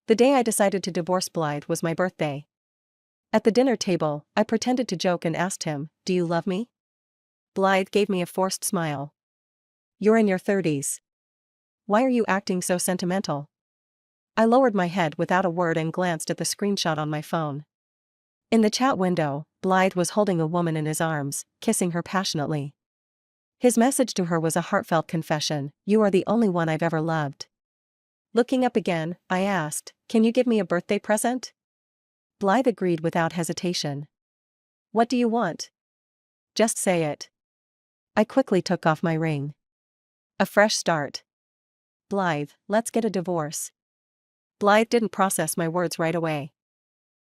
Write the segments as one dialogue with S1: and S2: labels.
S1: The day I decided to divorce Blythe was my birthday. At the dinner table, I pretended to joke and asked him, "Do you love me?" Blythe gave me a forced smile. "You're in your 30s. Why are you acting so sentimental?" I lowered my head without a word and glanced at the screenshot on my phone. In the chat window, Blythe was holding a woman in his arms, kissing her passionately. His message to her was a heartfelt confession: "You are the only one I've ever loved." Looking up again, I asked, "Can you give me a birthday present?" Blythe agreed without hesitation. "What do you want? Just say it." I quickly took off my ring. "A fresh start. Blythe, let's get a divorce." Blythe didn't process my words right away.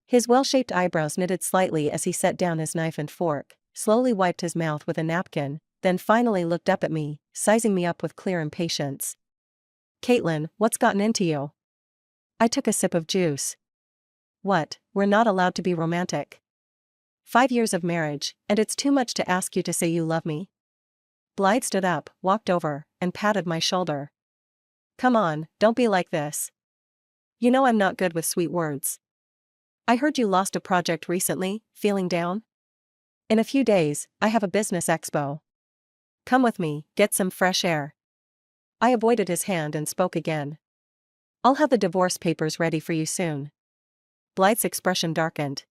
S1: His well-shaped eyebrows knitted slightly as he set down his knife and fork, slowly wiped his mouth with a napkin, then finally looked up at me, sizing me up with clear impatience. "Caitlin, what's gotten into you?" I took a sip of juice. "What, we're not allowed to be romantic? 5 years of marriage, and it's too much to ask you to say you love me?" Blythe stood up, walked over, and patted my shoulder. "Come on, don't be like this. You know I'm not good with sweet words. I heard you lost a project recently, feeling down? In a few days, I have a business expo. Come with me, get some fresh air." I avoided his hand and spoke again. "I'll have the divorce papers ready for you soon." Blythe's expression darkened.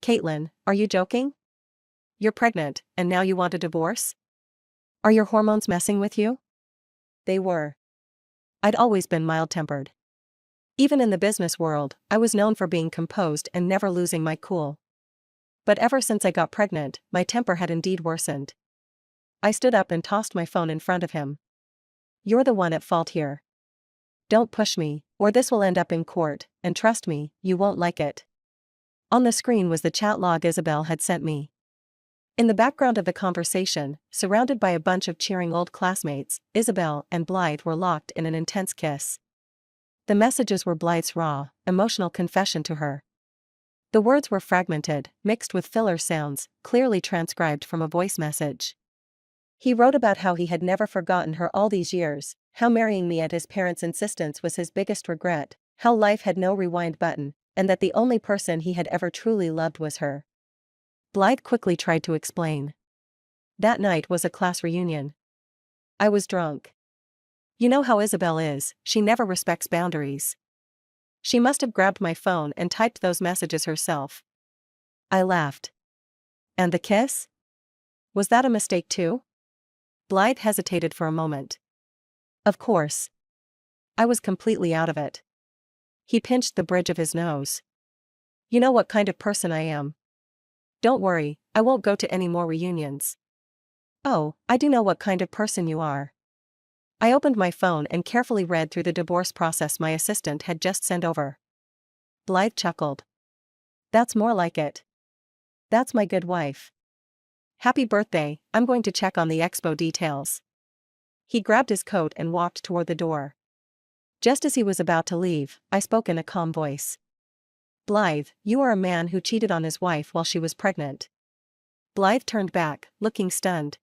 S1: "Caitlin, are you joking? You're pregnant, and now you want a divorce? Are your hormones messing with you?" They were. I'd always been mild-tempered. Even in the business world, I was known for being composed and never losing my cool. But ever since I got pregnant, my temper had indeed worsened. I stood up and tossed my phone in front of him. "You're the one at fault here. Don't push me, or this will end up in court, and trust me, you won't like it." On the screen was the chat log Isabel had sent me. In the background of the conversation, surrounded by a bunch of cheering old classmates, Isabel and Blythe were locked in an intense kiss. The messages were Blythe's raw, emotional confession to her. The words were fragmented, mixed with filler sounds, clearly transcribed from a voice message. He wrote about how he had never forgotten her all these years, how marrying me at his parents' insistence was his biggest regret, how life had no rewind button, and that the only person he had ever truly loved was her. Blythe quickly tried to explain. "That night was a class reunion. I was drunk. You know how Isabel is, she never respects boundaries. She must have grabbed my phone and typed those messages herself." I laughed. "And the kiss? Was that a mistake too?" Blythe hesitated for a moment. "Of course. I was completely out of it." He pinched the bridge of his nose. "You know what kind of person I am. Don't worry, I won't go to any more reunions." "Oh, I do know what kind of person you are." I opened my phone and carefully read through the divorce process my assistant had just sent over. Blythe chuckled. "That's more like it. That's my good wife. Happy birthday, I'm going to check on the expo details." He grabbed his coat and walked toward the door. Just as he was about to leave, I spoke in a calm voice. "Blythe, you are a man who cheated on his wife while she was pregnant." Blythe turned back, looking stunned.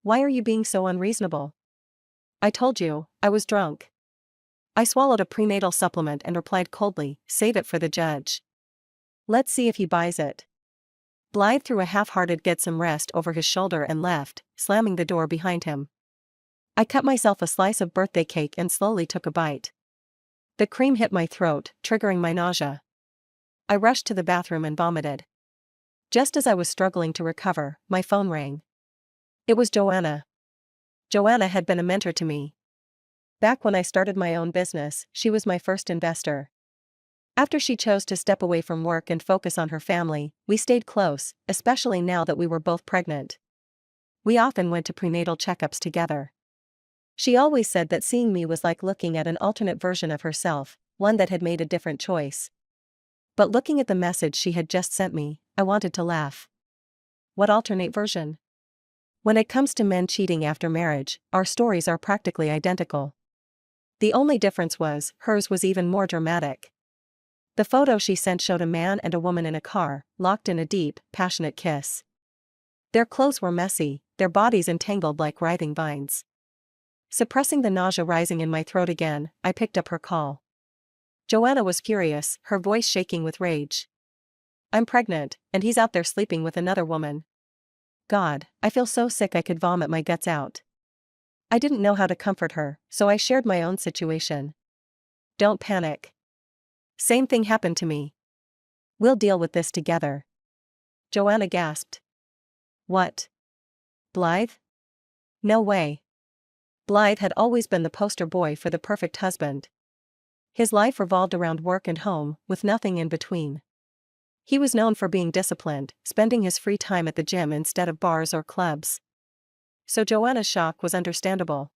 S1: "Why are you being so unreasonable?" "I told you, I was drunk." I swallowed a prenatal supplement and replied coldly, "Save it for the judge. Let's see if he buys it." Blythe threw a half-hearted "get some rest" over his shoulder and left, slamming the door behind him. I cut myself a slice of birthday cake and slowly took a bite. The cream hit my throat, triggering my nausea. I rushed to the bathroom and vomited. Just as I was struggling to recover, my phone rang. It was Joanna. Joanna had been a mentor to me. Back when I started my own business, she was my first investor. After she chose to step away from work and focus on her family, we stayed close, especially now that we were both pregnant. We often went to prenatal checkups together. She always said that seeing me was like looking at an alternate version of herself, one that had made a different choice. But looking at the message she had just sent me, I wanted to laugh. What alternate version? When it comes to men cheating after marriage, our stories are practically identical. The only difference was, hers was even more dramatic. The photo she sent showed a man and a woman in a car, locked in a deep, passionate kiss. Their clothes were messy, their bodies entangled like writhing vines. Suppressing the nausea rising in my throat again, I picked up her call. Joanna was furious, her voice shaking with rage. I'm pregnant, and he's out there sleeping with another woman. God, I feel so sick I could vomit my guts out. I didn't know how to comfort her, so I shared my own situation. Don't panic. Same thing happened to me. We'll deal with this together. Joanna gasped. What? Blythe? No way. Blythe had always been the poster boy for the perfect husband. His life revolved around work and home, with nothing in between. He was known for being disciplined, spending his free time at the gym instead of bars or clubs. So Joanna's shock was understandable.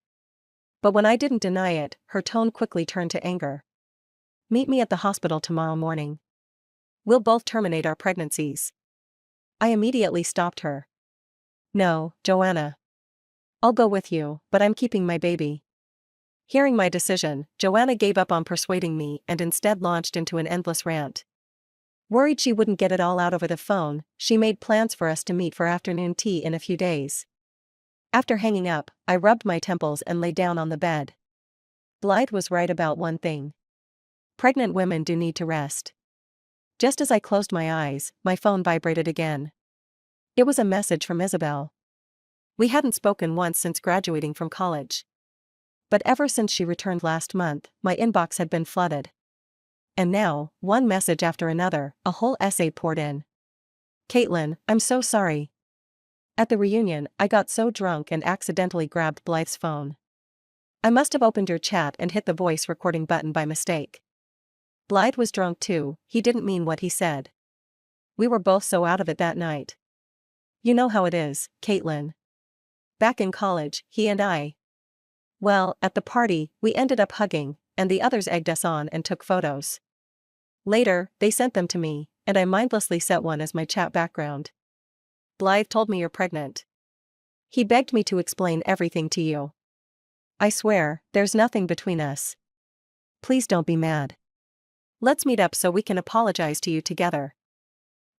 S1: But when I didn't deny it, her tone quickly turned to anger. Meet me at the hospital tomorrow morning. We'll both terminate our pregnancies. I immediately stopped her. No, Joanna. I'll go with you, but I'm keeping my baby. Hearing my decision, Joanna gave up on persuading me and instead launched into an endless rant. Worried she wouldn't get it all out over the phone, she made plans for us to meet for afternoon tea in a few days. After hanging up, I rubbed my temples and lay down on the bed. Blythe was right about one thing. Pregnant women do need to rest. Just as I closed my eyes, my phone vibrated again. It was a message from Isabel. We hadn't spoken once since graduating from college. But ever since she returned last month, my inbox had been flooded. And now, one message after another, a whole essay poured in. Caitlin, I'm so sorry. At the reunion, I got so drunk and accidentally grabbed Blythe's phone. I must have opened your chat and hit the voice recording button by mistake. Blythe was drunk too, he didn't mean what he said. We were both so out of it that night. You know how it is, Caitlin. Back in college, he and I. Well, at the party, we ended up hugging, and the others egged us on and took photos. Later, they sent them to me, and I mindlessly set one as my chat background. Blythe told me you're pregnant. He begged me to explain everything to you. I swear, there's nothing between us. Please don't be mad. Let's meet up so we can apologize to you together.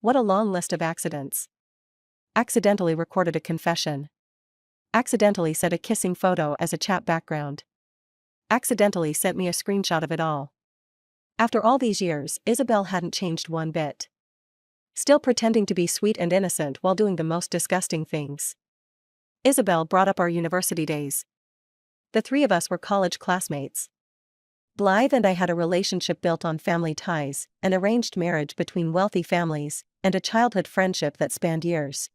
S1: What a long list of accidents. Accidentally recorded a confession. Accidentally set a kissing photo as a chat background. Accidentally sent me a screenshot of it all. After all these years, Isabel hadn't changed one bit. Still pretending to be sweet and innocent while doing the most disgusting things. Isabel brought up our university days. The three of us were college classmates. Blythe and I had a relationship built on family ties, an arranged marriage between wealthy families, and a childhood friendship that spanned years.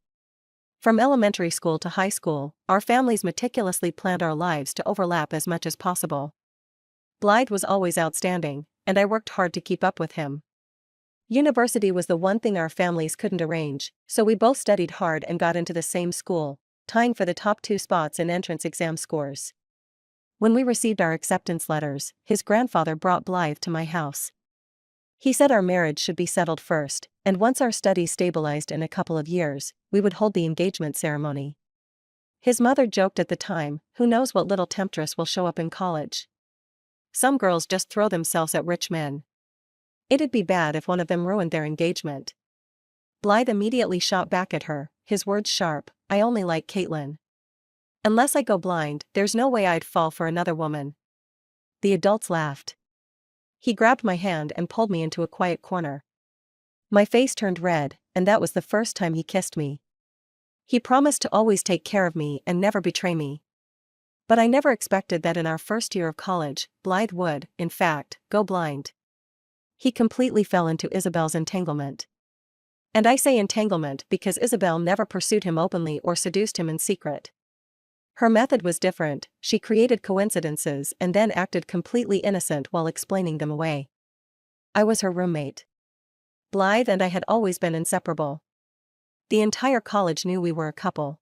S1: From elementary school to high school, our families meticulously planned our lives to overlap as much as possible. Blythe was always outstanding, and I worked hard to keep up with him. University was the one thing our families couldn't arrange, so we both studied hard and got into the same school, tying for the top 2 spots in entrance exam scores. When we received our acceptance letters, his grandfather brought Blythe to my house. He said our marriage should be settled first, and once our studies stabilized in a couple of years, we would hold the engagement ceremony. His mother joked at the time, who knows what little temptress will show up in college. Some girls just throw themselves at rich men. It'd be bad if one of them ruined their engagement. Blythe immediately shot back at her, his words sharp, I only like Caitlin. Unless I go blind, there's no way I'd fall for another woman. The adults laughed. He grabbed my hand and pulled me into a quiet corner. My face turned red, and that was the first time he kissed me. He promised to always take care of me and never betray me. But I never expected that in our first year of college, Blythe would, in fact, go blind. He completely fell into Isabel's entanglement. And I say entanglement because Isabel never pursued him openly or seduced him in secret. Her method was different, she created coincidences and then acted completely innocent while explaining them away. I was her roommate. Blythe and I had always been inseparable. The entire college knew we were a couple.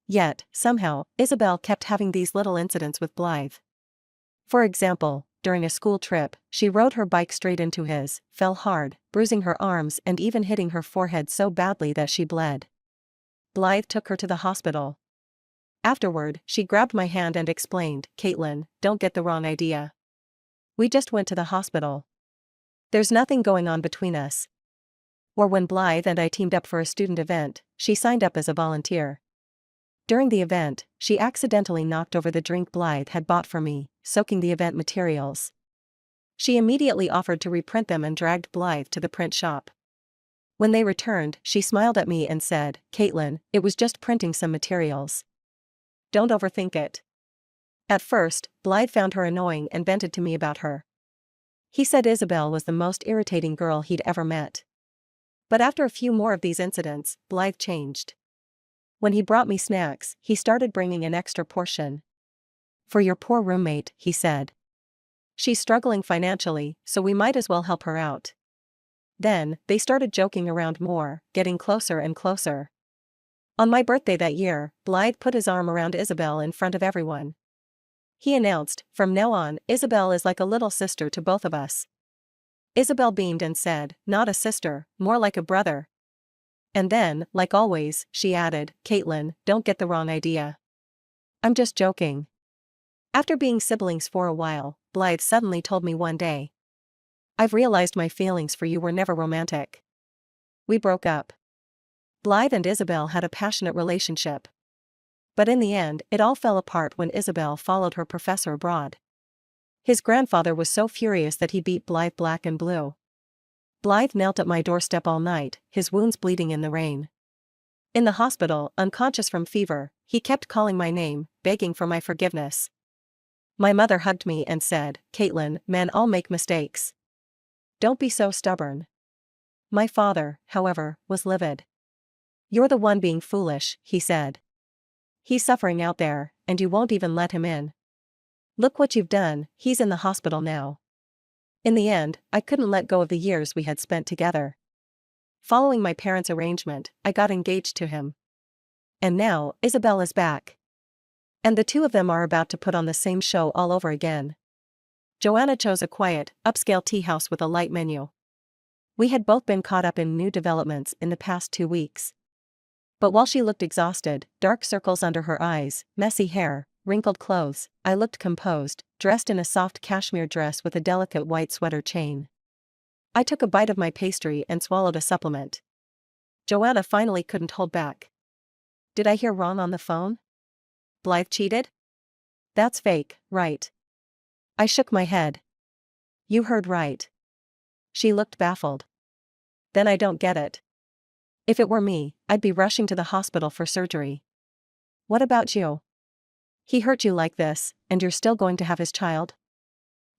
S1: Yet, somehow, Isabel kept having these little incidents with Blythe. For example, during a school trip, she rode her bike straight into his, fell hard, bruising her arms and even hitting her forehead so badly that she bled. Blythe took her to the hospital. Afterward, she grabbed my hand and explained, Caitlin, don't get the wrong idea. We just went to the hospital. There's nothing going on between us. Or when Blythe and I teamed up for a student event, she signed up as a volunteer. During the event, she accidentally knocked over the drink Blythe had bought for me, soaking the event materials. She immediately offered to reprint them and dragged Blythe to the print shop. When they returned, she smiled at me and said, "Caitlin, it was just printing some materials. Don't overthink it." At first, Blythe found her annoying and vented to me about her. He said Isabel was the most irritating girl he'd ever met. But after a few more of these incidents, Blythe changed. When he brought me snacks, he started bringing an extra portion. "For your poor roommate," he said. "She's struggling financially, so we might as well help her out." Then, they started joking around more, getting closer and closer. On my birthday that year, Blythe put his arm around Isabel in front of everyone. He announced, "From now on, Isabel is like a little sister to both of us." Isabel beamed and said, "Not a sister, more like a brother." And then, like always, she added, "Caitlin, don't get the wrong idea. I'm just joking." After being siblings for a while, Blythe suddenly told me one day, "I've realized my feelings for you were never romantic." We broke up. Blythe and Isabel had a passionate relationship. But in the end, it all fell apart when Isabel followed her professor abroad. His grandfather was so furious that he beat Blythe black and blue. Blythe knelt at my doorstep all night, his wounds bleeding in the rain. In the hospital, unconscious from fever, he kept calling my name, begging for my forgiveness. My mother hugged me and said, "Caitlin, men all make mistakes. Don't be so stubborn." My father, however, was livid. "You're the one being foolish," he said. "He's suffering out there, and you won't even let him in. Look what you've done, he's in the hospital now." In the end, I couldn't let go of the years we had spent together. Following my parents' arrangement, I got engaged to him. And now, Isabel is back. And the two of them are about to put on the same show all over again. Joanna chose a quiet, upscale tea house with a light menu. We had both been caught up in new developments in the past 2 weeks. But while she looked exhausted, dark circles under her eyes, messy hair, wrinkled clothes, I looked composed, dressed in a soft cashmere dress with a delicate white sweater chain. I took a bite of my pastry and swallowed a supplement. Joanna finally couldn't hold back. "Did I hear wrong on the phone? Blythe cheated? That's fake, right?" I shook my head. "You heard right." She looked baffled. "Then I don't get it. If it were me, I'd be rushing to the hospital for surgery. What about you? He hurt you like this, and you're still going to have his child?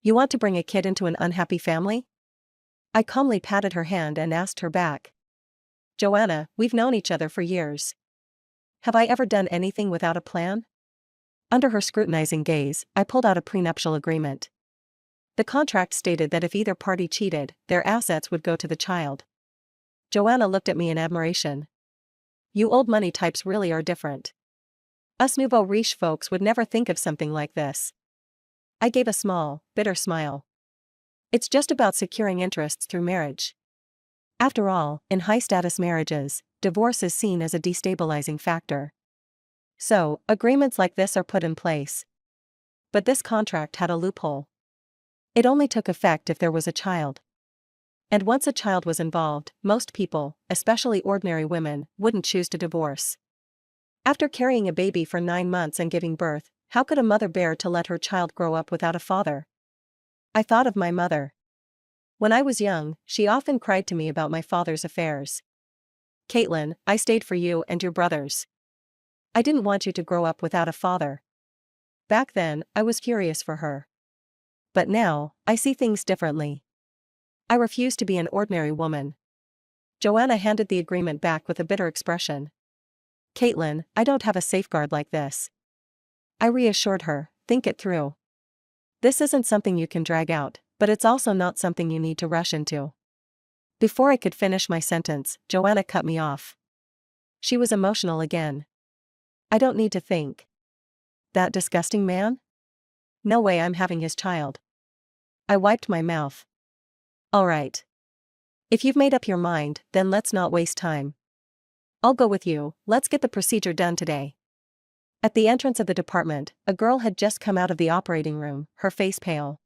S1: You want to bring a kid into an unhappy family?" I calmly patted her hand and asked her back. "Joanna, we've known each other for years. Have I ever done anything without a plan?" Under her scrutinizing gaze, I pulled out a prenuptial agreement. The contract stated that if either party cheated, their assets would go to the child. Joanna looked at me in admiration. "You old money types really are different. Us nouveau riche folks would never think of something like this." I gave a small, bitter smile. "It's just about securing interests through marriage. After all, in high-status marriages, divorce is seen as a destabilizing factor. So, agreements like this are put in place. But this contract had a loophole. It only took effect if there was a child. And once a child was involved, most people, especially ordinary women, wouldn't choose to divorce. After carrying a baby for 9 months and giving birth, how could a mother bear to let her child grow up without a father? I thought of my mother. When I was young, she often cried to me about my father's affairs. "Caitlin, I stayed for you and your brothers. I didn't want you to grow up without a father." Back then, I was furious for her. But now, I see things differently. I refuse to be an ordinary woman. Joanna handed the agreement back with a bitter expression. "Caitlin, I don't have a safeguard like this." I reassured her, "Think it through. This isn't something you can drag out, but it's also not something you need to rush into." Before I could finish my sentence, Joanna cut me off. She was emotional again. "I don't need to think. That disgusting man? No way I'm having his child." I wiped my mouth. "All right. If you've made up your mind, then let's not waste time. I'll go with you, let's get the procedure done today." At the entrance of the department, a girl had just come out of the operating room, her face pale.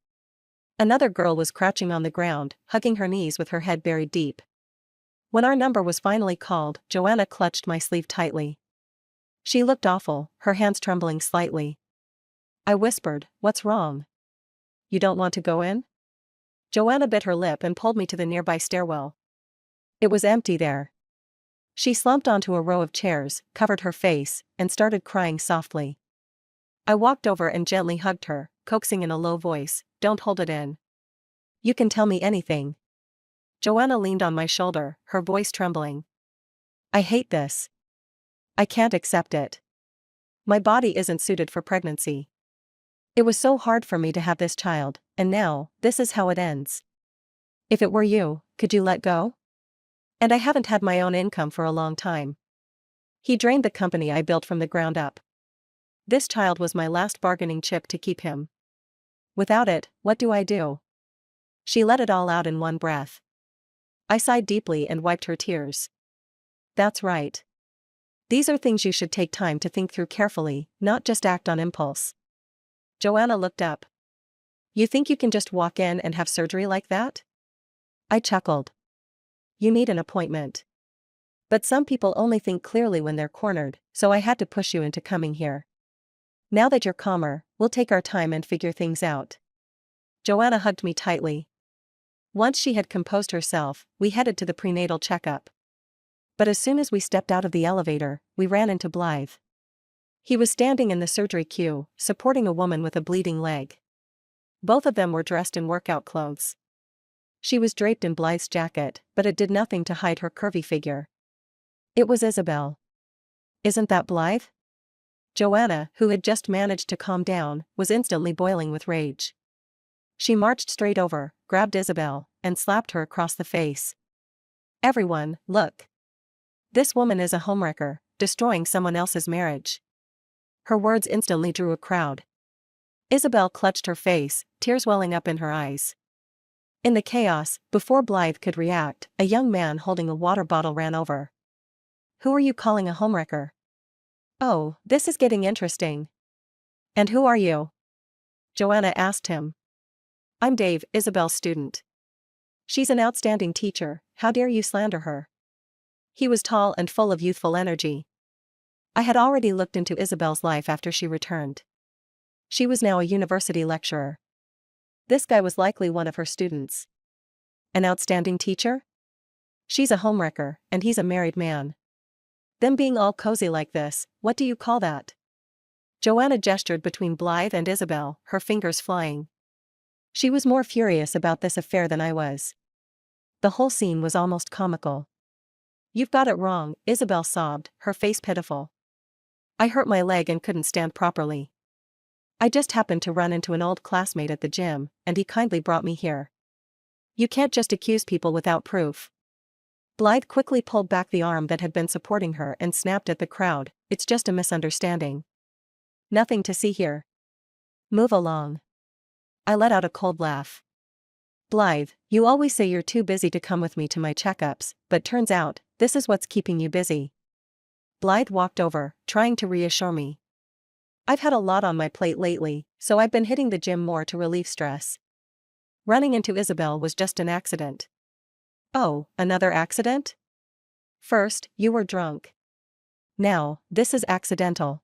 S1: Another girl was crouching on the ground, hugging her knees with her head buried deep. When our number was finally called, Joanna clutched my sleeve tightly. She looked awful, her hands trembling slightly. I whispered, "What's wrong? You don't want to go in?" Joanna bit her lip and pulled me to the nearby stairwell. It was empty there. She slumped onto a row of chairs, covered her face, and started crying softly. I walked over and gently hugged her, coaxing in a low voice, "Don't hold it in. You can tell me anything." Joanna leaned on my shoulder, her voice trembling. "I hate this. I can't accept it. My body isn't suited for pregnancy. It was so hard for me to have this child, and now, this is how it ends. If it were you, could you let go? And I haven't had my own income for a long time. He drained the company I built from the ground up. This child was my last bargaining chip to keep him. Without it, what do I do?" She let it all out in one breath. I sighed deeply and wiped her tears. "That's right. These are things you should take time to think through carefully, not just act on impulse." Joanna looked up. "You think you can just walk in and have surgery like that?" I chuckled. "You need an appointment. But some people only think clearly when they're cornered, so I had to push you into coming here. Now that you're calmer, we'll take our time and figure things out." Joanna hugged me tightly. Once she had composed herself, we headed to the prenatal checkup. But as soon as we stepped out of the elevator, we ran into Blythe. He was standing in the surgery queue, supporting a woman with a bleeding leg. Both of them were dressed in workout clothes. She was draped in Blythe's jacket, but it did nothing to hide her curvy figure. It was Isabel. "Isn't that Blythe?" Joanna, who had just managed to calm down, was instantly boiling with rage. She marched straight over, grabbed Isabel, and slapped her across the face. "Everyone, look. This woman is a homewrecker, destroying someone else's marriage." Her words instantly drew a crowd. Isabel clutched her face, tears welling up in her eyes. In the chaos, before Blythe could react, a young man holding a water bottle ran over. "Who are you calling a homewrecker?" "Oh, this is getting interesting." "And who are you?" Joanna asked him. "I'm Dave, Isabel's student. She's an outstanding teacher, how dare you slander her?" He was tall and full of youthful energy. I had already looked into Isabel's life after she returned. She was now a university lecturer. This guy was likely one of her students. An outstanding teacher? She's a homewrecker, and he's a married man. Them being all cozy like this, what do you call that? Joanna gestured between Blythe and Isabel, her fingers flying. She was more furious about this affair than I was. The whole scene was almost comical. "You've got it wrong," Isabel sobbed, her face pitiful. "I hurt my leg and couldn't stand properly. I just happened to run into an old classmate at the gym, and he kindly brought me here. You can't just accuse people without proof." Blythe quickly pulled back the arm that had been supporting her and snapped at the crowd, "It's just a misunderstanding. Nothing to see here. Move along." I let out a cold laugh. "Blythe, you always say you're too busy to come with me to my checkups, but turns out, this is what's keeping you busy." Blythe walked over, trying to reassure me. "I've had a lot on my plate lately, so I've been hitting the gym more to relieve stress. Running into Isabel was just an accident." "Oh, another accident? First, you were drunk. Now, this is accidental.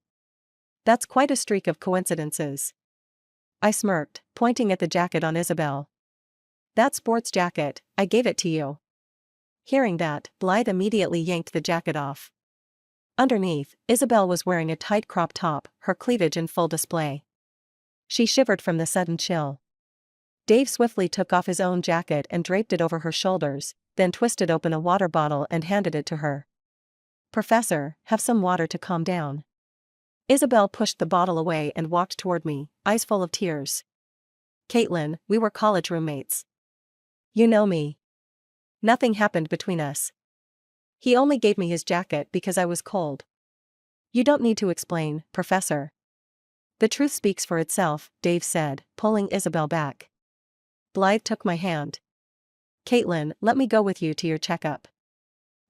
S1: That's quite a streak of coincidences." I smirked, pointing at the jacket on Isabel. "That sports jacket, I gave it to you." Hearing that, Blythe immediately yanked the jacket off. Underneath, Isabel was wearing a tight crop top, her cleavage in full display. She shivered from the sudden chill. Dave swiftly took off his own jacket and draped it over her shoulders, then twisted open a water bottle and handed it to her. "Professor, have some water to calm down." Isabel pushed the bottle away and walked toward me, eyes full of tears. "Caitlin, we were college roommates. You know me. Nothing happened between us. He only gave me his jacket because I was cold." "You don't need to explain, Professor. The truth speaks for itself," Dave said, pulling Isabel back. Blythe took my hand. "Caitlin, let me go with you to your checkup.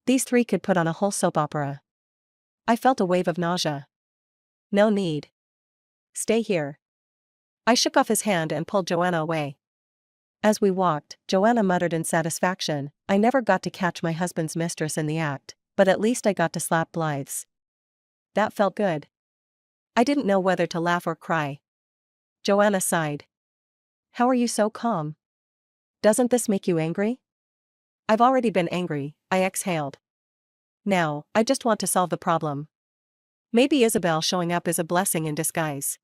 S1: These three could put on a whole soap opera." I felt a wave of nausea. "No need. Stay here." I shook off his hand and pulled Joanna away. As we walked, Joanna muttered in satisfaction, "I never got to catch my husband's mistress in the act, but at least I got to slap Blythe's." That felt good. I didn't know whether to laugh or cry. Joanna sighed. "How are you so calm?" Doesn't this make you angry? I've already been angry, I exhaled. Now, I just want to solve the problem. Maybe Isabel showing up is a blessing in disguise.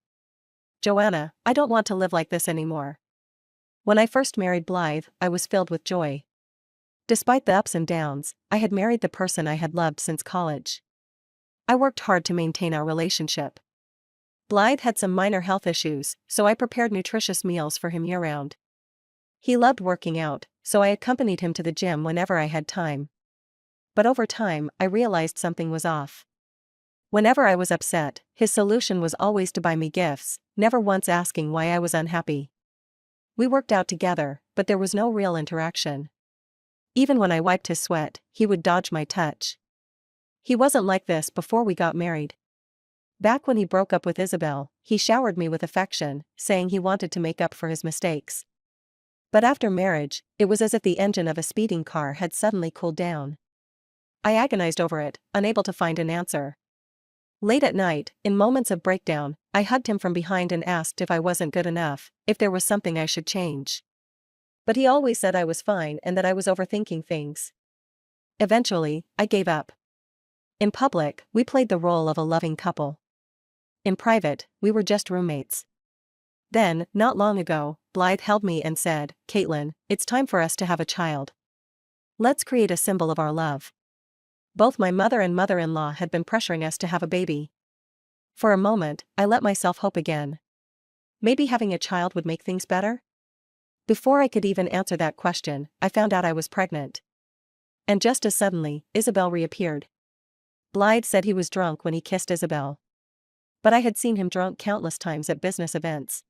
S1: Joanna, I don't want to live like this anymore. When I first married Blythe, I was filled with joy. Despite the ups and downs, I had married the person I had loved since college. I worked hard to maintain our relationship. Blythe had some minor health issues, so I prepared nutritious meals for him year-round. He loved working out, so I accompanied him to the gym whenever I had time. But over time, I realized something was off. Whenever I was upset, his solution was always to buy me gifts, never once asking why I was unhappy. We worked out together, but there was no real interaction. Even when I wiped his sweat, he would dodge my touch. He wasn't like this before we got married. Back when he broke up with Isabel, he showered me with affection, saying he wanted to make up for his mistakes. But after marriage, it was as if the engine of a speeding car had suddenly cooled down. I agonized over it, unable to find an answer. Late at night, in moments of breakdown, I hugged him from behind and asked if I wasn't good enough, if there was something I should change. But he always said I was fine and that I was overthinking things. Eventually, I gave up. In public, we played the role of a loving couple. In private, we were just roommates. Then, not long ago, Blythe held me and said, "Caitlin, it's time for us to have a child. Let's create a symbol of our love." Both my mother and mother-in-law had been pressuring us to have a baby. For a moment, I let myself hope again. Maybe having a child would make things better? Before I could even answer that question, I found out I was pregnant. And just as suddenly, Isabel reappeared. Blythe said he was drunk when he kissed Isabel. But I had seen him drunk countless times at business events.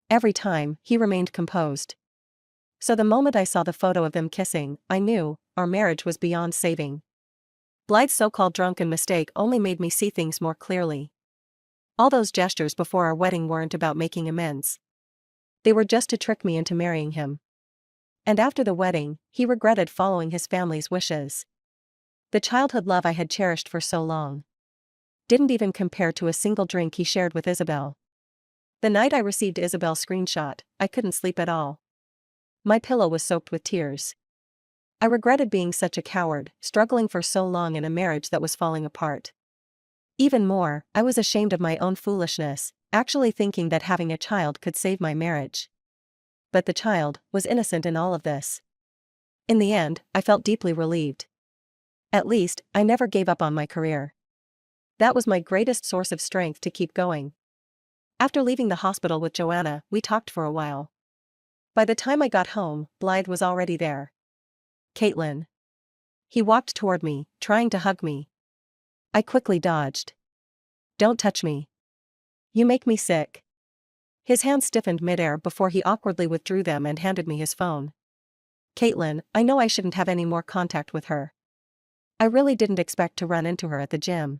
S1: Every time, he remained composed. So the moment I saw the photo of them kissing, I knew, our marriage was beyond saving. Blythe's so-called drunken mistake only made me see things more clearly. All those gestures before our wedding weren't about making amends. They were just to trick me into marrying him. And after the wedding, he regretted following his family's wishes. The childhood love I had cherished for so long didn't even compare to a single drink he shared with Isabel. The night I received Isabel's screenshot, I couldn't sleep at all. My pillow was soaked with tears. I regretted being such a coward, struggling for so long in a marriage that was falling apart. Even more, I was ashamed of my own foolishness, actually thinking that having a child could save my marriage. But the child was innocent in all of this. In the end, I felt deeply relieved. At least, I never gave up on my career. That was my greatest source of strength to keep going. After leaving the hospital with Joanna, we talked for a while. By the time I got home, Blythe was already there. "Caitlin." He walked toward me, trying to hug me. I quickly dodged. "Don't touch me. You make me sick." His hands stiffened midair before he awkwardly withdrew them and handed me his phone. "Caitlin, I know I shouldn't have any more contact with her. I really didn't expect to run into her at the gym.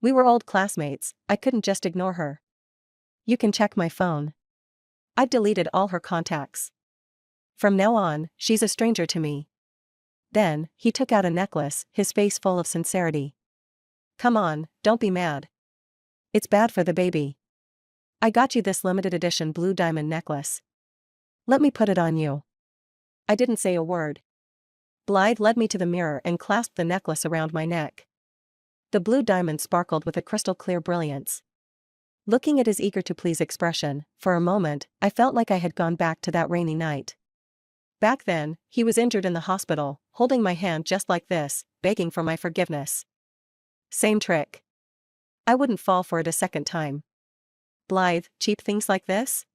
S1: We were old classmates, I couldn't just ignore her. You can check my phone. I've deleted all her contacts. From now on, she's a stranger to me." Then, he took out a necklace, his face full of sincerity. "Come on, don't be mad. It's bad for the baby. I got you this limited edition blue diamond necklace. Let me put it on you." I didn't say a word. Blythe led me to the mirror and clasped the necklace around my neck. The blue diamond sparkled with a crystal-clear brilliance. Looking at his eager-to-please expression, for a moment, I felt like I had gone back to that rainy night. Back then, he was injured in the hospital, holding my hand just like this, begging for my forgiveness. Same trick. I wouldn't fall for it a second time. Blythe, cheap things like this?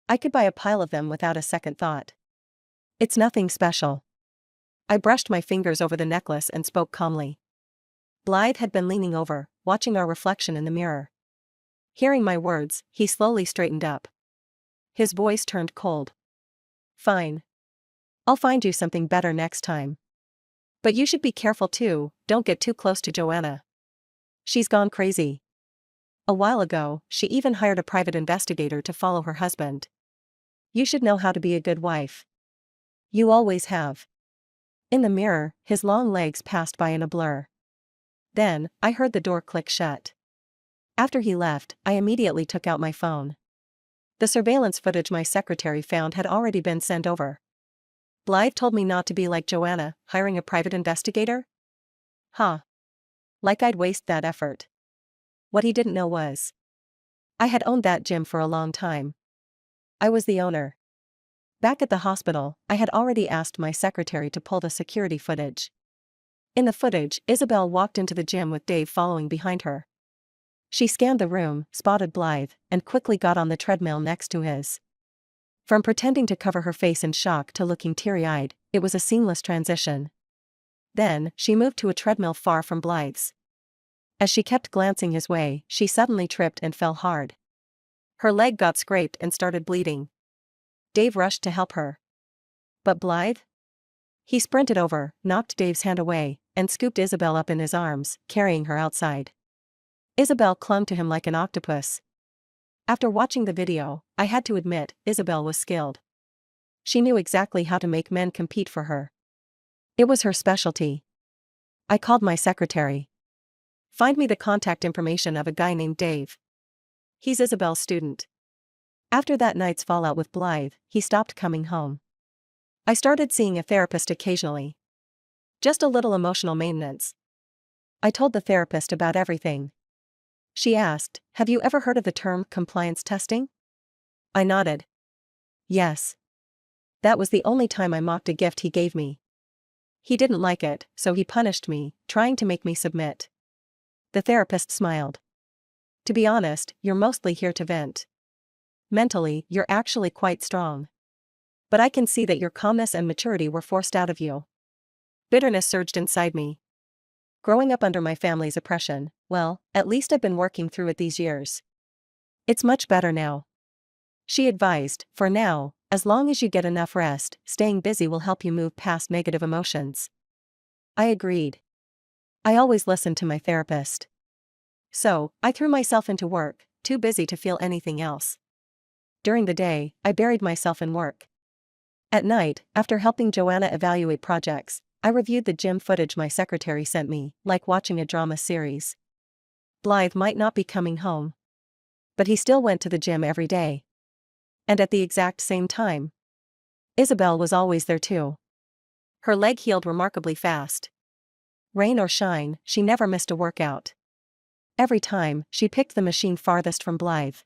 S1: I could buy a pile of them without a second thought. It's nothing special. I brushed my fingers over the necklace and spoke calmly. Blythe had been leaning over, watching our reflection in the mirror. Hearing my words, he slowly straightened up. His voice turned cold. "Fine. I'll find you something better next time. But you should be careful too, don't get too close to Joanna. She's gone crazy. A while ago, she even hired a private investigator to follow her husband. You should know how to be a good wife. You always have." In the mirror, his long legs passed by in a blur. Then, I heard the door click shut. After he left, I immediately took out my phone. The surveillance footage my secretary found had already been sent over. Blythe told me not to be like Joanna, hiring a private investigator? Huh. Like I'd waste that effort. What he didn't know was, I had owned that gym for a long time. I was the owner. Back at the hospital, I had already asked my secretary to pull the security footage. In the footage, Isabel walked into the gym with Dave following behind her. She scanned the room, spotted Blythe, and quickly got on the treadmill next to his. From pretending to cover her face in shock to looking teary-eyed, it was a seamless transition. Then, she moved to a treadmill far from Blythe's. As she kept glancing his way, she suddenly tripped and fell hard. Her leg got scraped and started bleeding. Dave rushed to help her. But Blythe? He sprinted over, knocked Dave's hand away, and scooped Isabel up in his arms, carrying her outside. Isabel clung to him like an octopus. After watching the video, I had to admit, Isabel was skilled. She knew exactly how to make men compete for her. It was her specialty. I called my secretary. Find me the contact information of a guy named Dave. He's Isabel's student. After that night's fallout with Blythe, he stopped coming home. I started seeing a therapist occasionally. Just a little emotional maintenance. I told the therapist about everything. She asked, "Have you ever heard of the term compliance testing?" I nodded. Yes. That was the only time I mocked a gift he gave me. He didn't like it, so he punished me, trying to make me submit. The therapist smiled. To be honest, you're mostly here to vent. Mentally, you're actually quite strong. But I can see that your calmness and maturity were forced out of you. Bitterness surged inside me. Growing up under my family's oppression, well, at least I've been working through it these years. It's much better now. She advised, for now, as long as you get enough rest, staying busy will help you move past negative emotions. I agreed. I always listened to my therapist. So, I threw myself into work, too busy to feel anything else. During the day, I buried myself in work. At night, after helping Joanna evaluate projects, I reviewed the gym footage my secretary sent me, like watching a drama series. Blythe might not be coming home. But he still went to the gym every day. And at the exact same time. Isabel was always there too. Her leg healed remarkably fast. Rain or shine, she never missed a workout. Every time, she picked the machine farthest from Blythe.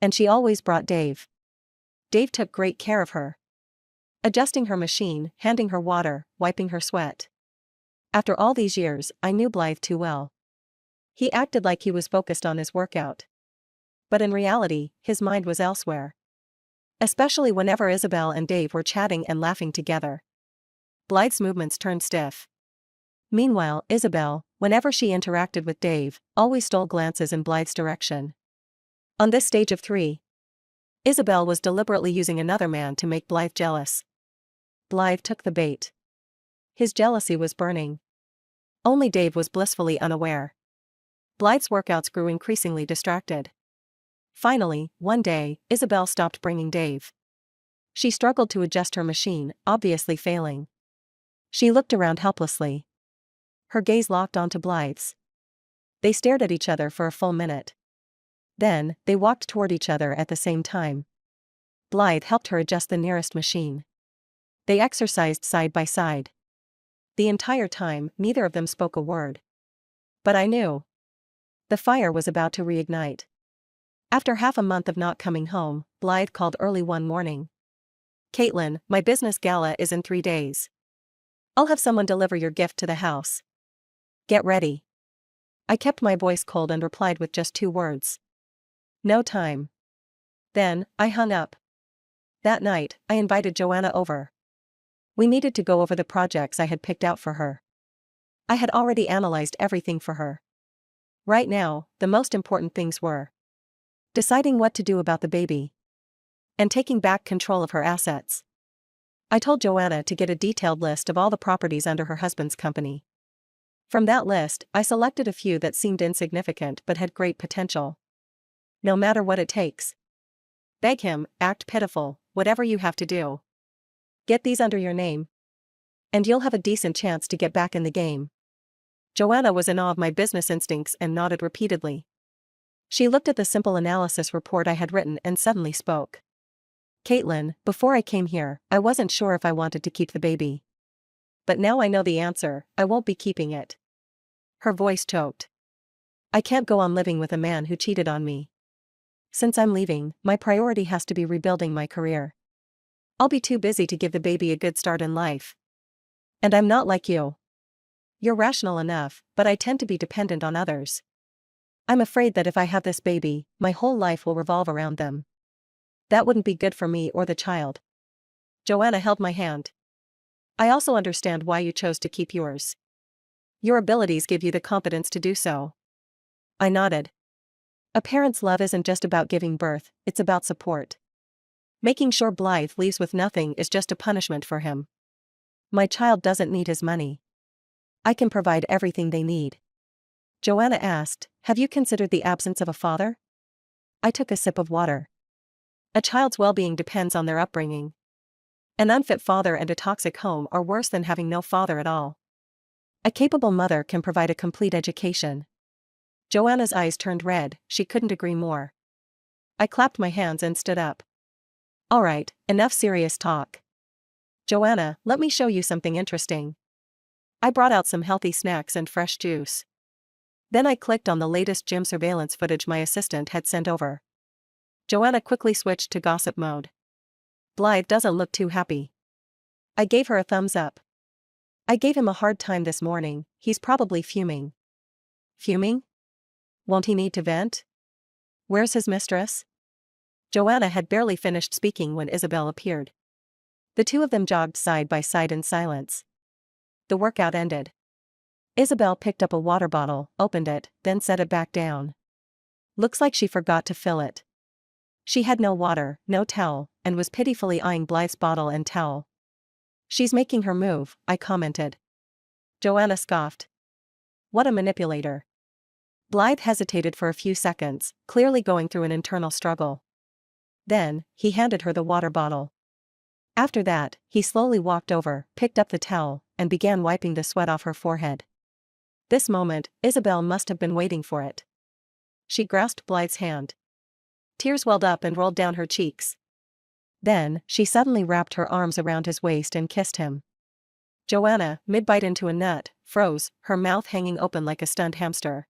S1: And she always brought Dave. Dave took great care of her. Adjusting her machine, handing her water, wiping her sweat. After all these years, I knew Blythe too well. He acted like he was focused on his workout. But in reality, his mind was elsewhere. Especially whenever Isabel and Dave were chatting and laughing together. Blythe's movements turned stiff. Meanwhile, Isabel, whenever she interacted with Dave, always stole glances in Blythe's direction. On this stage of 3, Isabel was deliberately using another man to make Blythe jealous. Blythe took the bait. His jealousy was burning. Only Dave was blissfully unaware. Blythe's workouts grew increasingly distracted. Finally, one day, Isabel stopped bringing Dave. She struggled to adjust her machine, obviously failing. She looked around helplessly. Her gaze locked onto Blythe's. They stared at each other for a full minute. Then, they walked toward each other at the same time. Blythe helped her adjust the nearest machine. They exercised side by side. The entire time, neither of them spoke a word. But I knew. The fire was about to reignite. After half a month of not coming home, Blythe called early one morning. "Caitlin, my business gala is in 3 days. I'll have someone deliver your gift to the house. Get ready." I kept my voice cold and replied with just 2 words. "No time." Then, I hung up. That night, I invited Joanna over. We needed to go over the projects I had picked out for her. I had already analyzed everything for her. Right now, the most important things were deciding what to do about the baby and taking back control of her assets. I told Joanna to get a detailed list of all the properties under her husband's company. From that list, I selected a few that seemed insignificant but had great potential. No matter what it takes. Beg him, act pitiful, whatever you have to do. Get these under your name. And you'll have a decent chance to get back in the game. Joanna was in awe of my business instincts and nodded repeatedly. She looked at the simple analysis report I had written and suddenly spoke. Caitlin, before I came here, I wasn't sure if I wanted to keep the baby. But now I know the answer, I won't be keeping it. Her voice choked. I can't go on living with a man who cheated on me. Since I'm leaving, my priority has to be rebuilding my career. I'll be too busy to give the baby a good start in life. And I'm not like you. You're rational enough, but I tend to be dependent on others. I'm afraid that if I have this baby, my whole life will revolve around them. That wouldn't be good for me or the child. Joanna held my hand. I also understand why you chose to keep yours. Your abilities give you the competence to do so. I nodded. A parent's love isn't just about giving birth, it's about support. Making sure Blythe leaves with nothing is just a punishment for him. My child doesn't need his money. I can provide everything they need. Joanna asked, have you considered the absence of a father? I took a sip of water. A child's well-being depends on their upbringing. An unfit father and a toxic home are worse than having no father at all. A capable mother can provide a complete education. Joanna's eyes turned red, she couldn't agree more. I clapped my hands and stood up. All right, enough serious talk. Joanna, let me show you something interesting. I brought out some healthy snacks and fresh juice. Then I clicked on the latest gym surveillance footage my assistant had sent over. Joanna quickly switched to gossip mode. Blythe doesn't look too happy. I gave her a thumbs up. I gave him a hard time this morning, he's probably fuming. Fuming? Won't he need to vent? Where's his mistress? Joanna had barely finished speaking when Isabel appeared. The two of them jogged side by side in silence. The workout ended. Isabel picked up a water bottle, opened it, then set it back down. Looks like she forgot to fill it. She had no water, no towel, and was pitifully eyeing Blythe's bottle and towel. She's making her move, I commented. Joanna scoffed. What a manipulator. Blythe hesitated for a few seconds, clearly going through an internal struggle. Then, he handed her the water bottle. After that, he slowly walked over, picked up the towel, and began wiping the sweat off her forehead. This moment, Isabel must have been waiting for it. She grasped Blythe's hand. Tears welled up and rolled down her cheeks. Then, she suddenly wrapped her arms around his waist and kissed him. Joanna, mid-bite into a nut, froze, her mouth hanging open like a stunned hamster.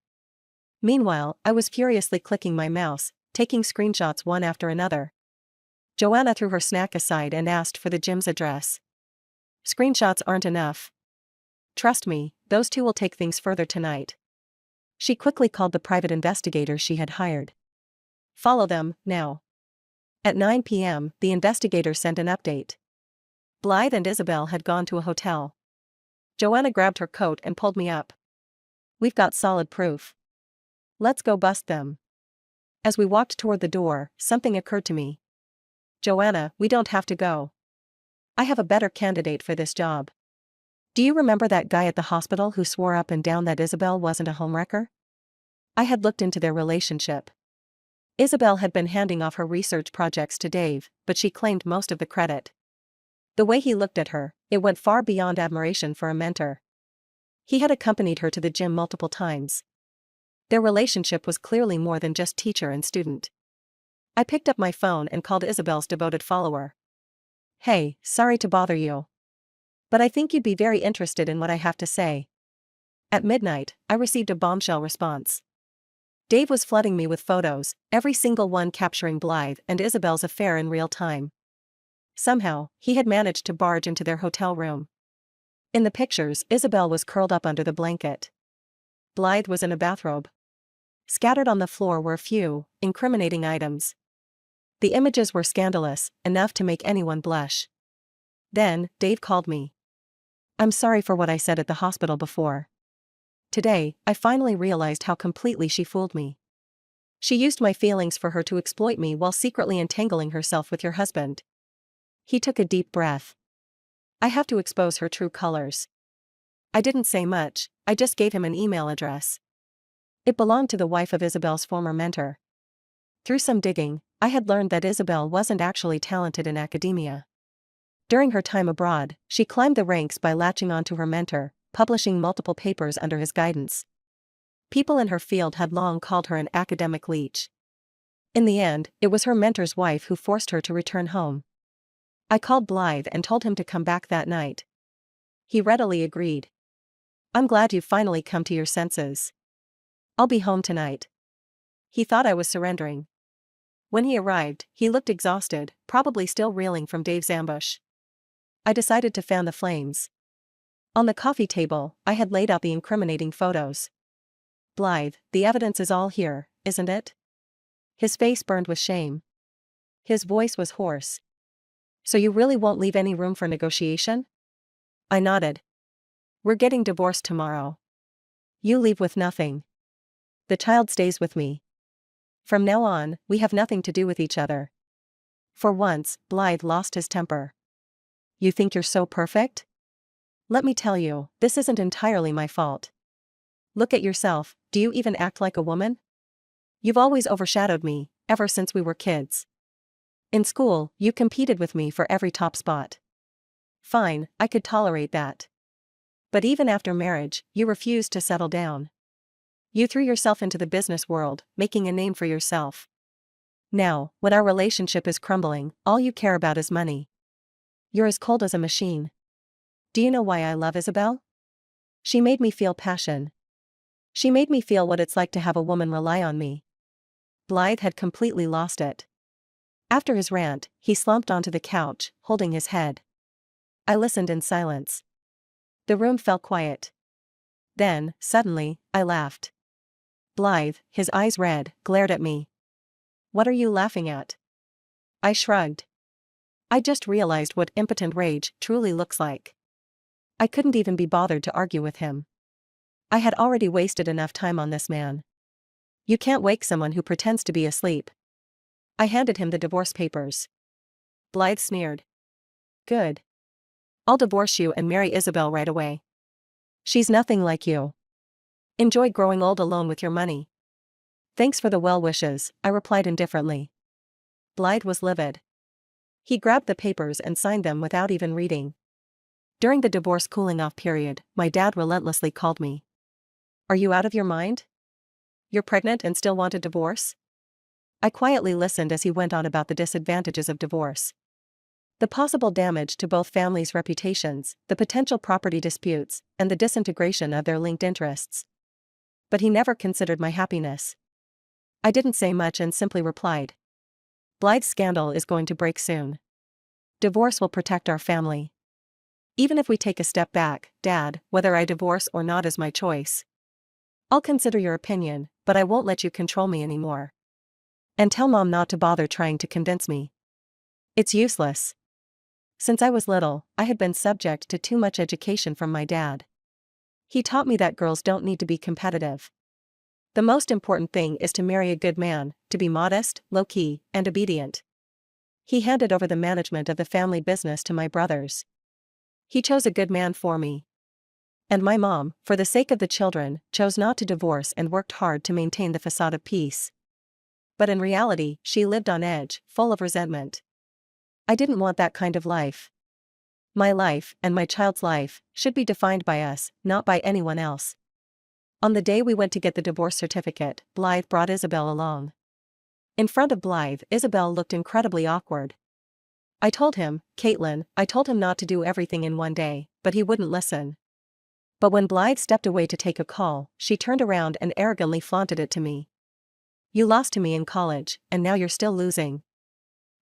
S1: Meanwhile, I was furiously clicking my mouse, taking screenshots one after another. Joanna threw her snack aside and asked for the gym's address. Screenshots aren't enough. Trust me, those two will take things further tonight. She quickly called the private investigator she had hired. Follow them, now. At 9 p.m., the investigator sent an update. Blythe and Isabel had gone to a hotel. Joanna grabbed her coat and pulled me up. We've got solid proof. Let's go bust them. As we walked toward the door, something occurred to me. Joanna, we don't have to go. I have a better candidate for this job. Do you remember that guy at the hospital who swore up and down that Isabel wasn't a homewrecker? I had looked into their relationship. Isabel had been handing off her research projects to Dave, but she claimed most of the credit. The way he looked at her, it went far beyond admiration for a mentor. He had accompanied her to the gym multiple times. Their relationship was clearly more than just teacher and student. I picked up my phone and called Isabel's devoted follower. Hey, sorry to bother you. But I think you'd be very interested in what I have to say. At midnight, I received a bombshell response. Dave was flooding me with photos, every single one capturing Blythe and Isabel's affair in real time. Somehow, he had managed to barge into their hotel room. In the pictures, Isabel was curled up under the blanket. Blythe was in a bathrobe. Scattered on the floor were a few incriminating items. The images were scandalous, enough to make anyone blush. Then, Dave called me. I'm sorry for what I said at the hospital before. Today, I finally realized how completely she fooled me. She used my feelings for her to exploit me while secretly entangling herself with your husband. He took a deep breath. I have to expose her true colors. I didn't say much, I just gave him an email address. It belonged to the wife of Isabel's former mentor. Through some digging, I had learned that Isabel wasn't actually talented in academia. During her time abroad, she climbed the ranks by latching onto her mentor, publishing multiple papers under his guidance. People in her field had long called her an academic leech. In the end, it was her mentor's wife who forced her to return home. I called Blythe and told him to come back that night. He readily agreed. I'm glad you've finally come to your senses. I'll be home tonight. He thought I was surrendering. When he arrived, he looked exhausted, probably still reeling from Dave's ambush. I decided to fan the flames. On the coffee table, I had laid out the incriminating photos. Blythe, the evidence is all here, isn't it? His face burned with shame. His voice was hoarse. So you really won't leave any room for negotiation? I nodded. We're getting divorced tomorrow. You leave with nothing. The child stays with me. From now on, we have nothing to do with each other. For once, Blythe lost his temper. You think you're so perfect? Let me tell you, this isn't entirely my fault. Look at yourself, do you even act like a woman? You've always overshadowed me, ever since we were kids. In school, you competed with me for every top spot. Fine, I could tolerate that. But even after marriage, you refused to settle down. You threw yourself into the business world, making a name for yourself. Now, when our relationship is crumbling, all you care about is money. You're as cold as a machine. Do you know why I love Isabel? She made me feel passion. She made me feel what it's like to have a woman rely on me. Blythe had completely lost it. After his rant, he slumped onto the couch, holding his head. I listened in silence. The room fell quiet. Then, suddenly, I laughed. Blythe, his eyes red, glared at me. What are you laughing at? I shrugged. I just realized what impotent rage truly looks like. I couldn't even be bothered to argue with him. I had already wasted enough time on this man. You can't wake someone who pretends to be asleep. I handed him the divorce papers. Blythe sneered. Good. I'll divorce you and marry Isabel right away. She's nothing like you. Enjoy growing old alone with your money. Thanks for the well wishes, I replied indifferently. Blythe was livid. He grabbed the papers and signed them without even reading. During the divorce cooling-off period, my dad relentlessly called me. Are you out of your mind? You're pregnant and still want a divorce? I quietly listened as he went on about the disadvantages of divorce. The possible damage to both families' reputations, the potential property disputes, and the disintegration of their linked interests. But he never considered my happiness. I didn't say much and simply replied. Blythe's scandal is going to break soon. Divorce will protect our family. Even if we take a step back, Dad, whether I divorce or not is my choice. I'll consider your opinion, but I won't let you control me anymore. And tell Mom not to bother trying to convince me. It's useless. Since I was little, I had been subject to too much education from my dad. He taught me that girls don't need to be competitive. The most important thing is to marry a good man, to be modest, low-key, and obedient. He handed over the management of the family business to my brothers. He chose a good man for me. And my mom, for the sake of the children, chose not to divorce and worked hard to maintain the facade of peace. But in reality, she lived on edge, full of resentment. I didn't want that kind of life. My life, and my child's life, should be defined by us, not by anyone else. On the day we went to get the divorce certificate, Blythe brought Isabel along. In front of Blythe, Isabel looked incredibly awkward. I told him not to do everything in one day, but he wouldn't listen. But when Blythe stepped away to take a call, she turned around and arrogantly flaunted it to me. You lost to me in college, and now you're still losing.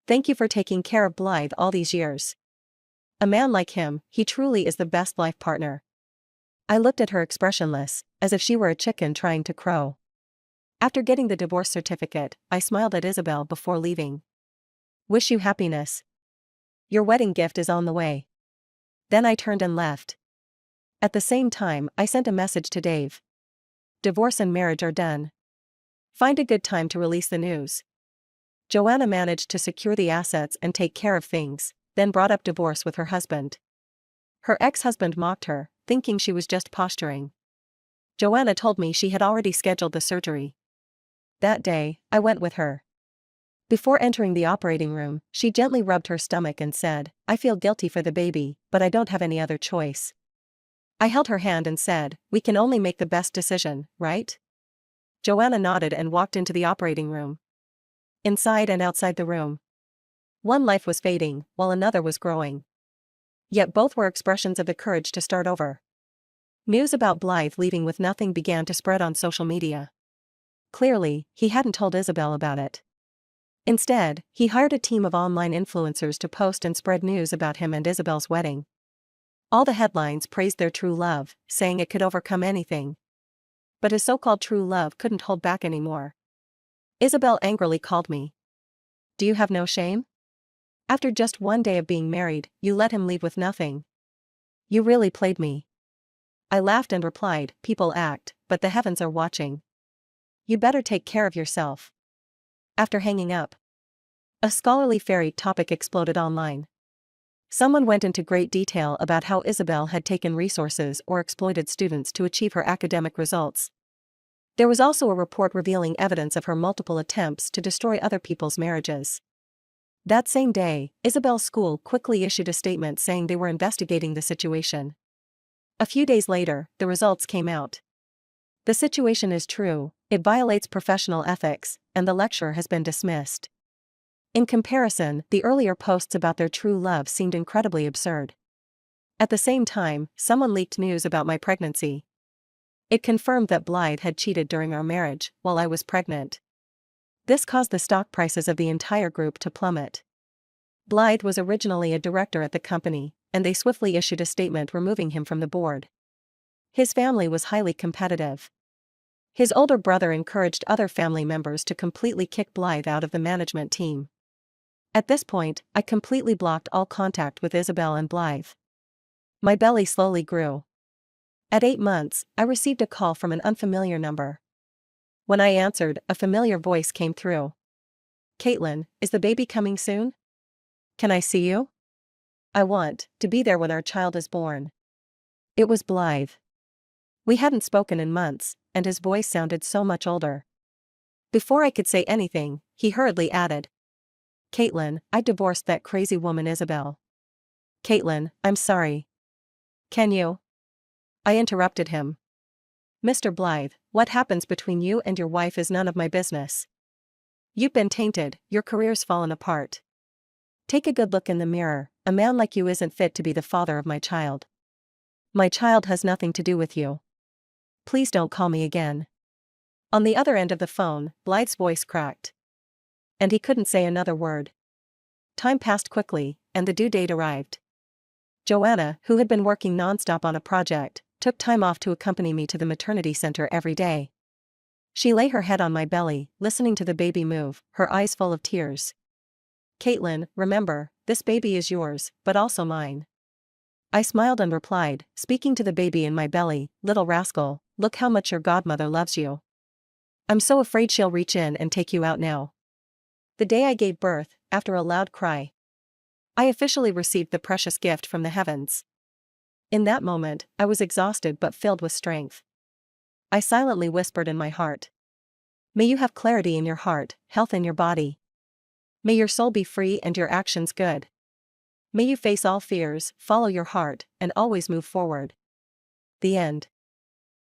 S1: Thank you for taking care of Blythe all these years. A man like him, he truly is the best life partner. I looked at her expressionless, as if she were a chicken trying to crow. After getting the divorce certificate, I smiled at Isabel before leaving. Wish you happiness. Your wedding gift is on the way. Then I turned and left. At the same time, I sent a message to Dave. Divorce and marriage are done. Find a good time to release the news. Joanna managed to secure the assets and take care of things, then brought up divorce with her husband. Her ex-husband mocked her, thinking she was just posturing. Joanna told me she had already scheduled the surgery. That day, I went with her. Before entering the operating room, she gently rubbed her stomach and said, I feel guilty for the baby, but I don't have any other choice. I held her hand and said, we can only make the best decision, right? Joanna nodded and walked into the operating room. Inside and outside the room, one life was fading, while another was growing. Yet both were expressions of the courage to start over. News about Blythe leaving with nothing began to spread on social media. Clearly, he hadn't told Isabel about it. Instead, he hired a team of online influencers to post and spread news about him and Isabel's wedding. All the headlines praised their true love, saying it could overcome anything. But his so-called true love couldn't hold back anymore. Isabel angrily called me. "Do you have no shame? After just one day of being married, you let him leave with nothing. You really played me." I laughed and replied, "People act, but the heavens are watching. You better take care of yourself." After hanging up, a scholarly fairy topic exploded online. Someone went into great detail about how Isabel had taken resources or exploited students to achieve her academic results. There was also a report revealing evidence of her multiple attempts to destroy other people's marriages. That same day, Isabel's school quickly issued a statement saying they were investigating the situation. A few days later, the results came out. The situation is true, it violates professional ethics, and the lecturer has been dismissed. In comparison, the earlier posts about their true love seemed incredibly absurd. At the same time, someone leaked news about my pregnancy. It confirmed that Blythe had cheated during our marriage, while I was pregnant. This caused the stock prices of the entire group to plummet. Blythe was originally a director at the company, and they swiftly issued a statement removing him from the board. His family was highly competitive. His older brother encouraged other family members to completely kick Blythe out of the management team. At this point, I completely blocked all contact with Isabel and Blythe. My belly slowly grew. At 8 months, I received a call from an unfamiliar number. When I answered, a familiar voice came through. "Caitlin, is the baby coming soon? Can I see you? I want to be there when our child is born." It was Blythe. We hadn't spoken in months, and his voice sounded so much older. Before I could say anything, he hurriedly added, "Caitlin, I divorced that crazy woman Isabel." "Caitlin, I'm sorry. Can you?" I interrupted him. "Mr. Blythe, what happens between you and your wife is none of my business. You've been tainted, your career's fallen apart. Take a good look in the mirror, a man like you isn't fit to be the father of my child. My child has nothing to do with you. Please don't call me again." On the other end of the phone, Blythe's voice cracked. And he couldn't say another word. Time passed quickly, and the due date arrived. Joanna, who had been working nonstop on a project, took time off to accompany me to the maternity center every day. She lay her head on my belly, listening to the baby move, her eyes full of tears. "Caitlin, remember, this baby is yours, but also mine." I smiled and replied, speaking to the baby in my belly, "Little rascal, look how much your godmother loves you. I'm so afraid she'll reach in and take you out now." The day I gave birth, after a loud cry, I officially received the precious gift from the heavens. In that moment, I was exhausted but filled with strength. I silently whispered in my heart, "May you have clarity in your heart, health in your body. May your soul be free and your actions good. May you face all fears, follow your heart, and always move forward." The end.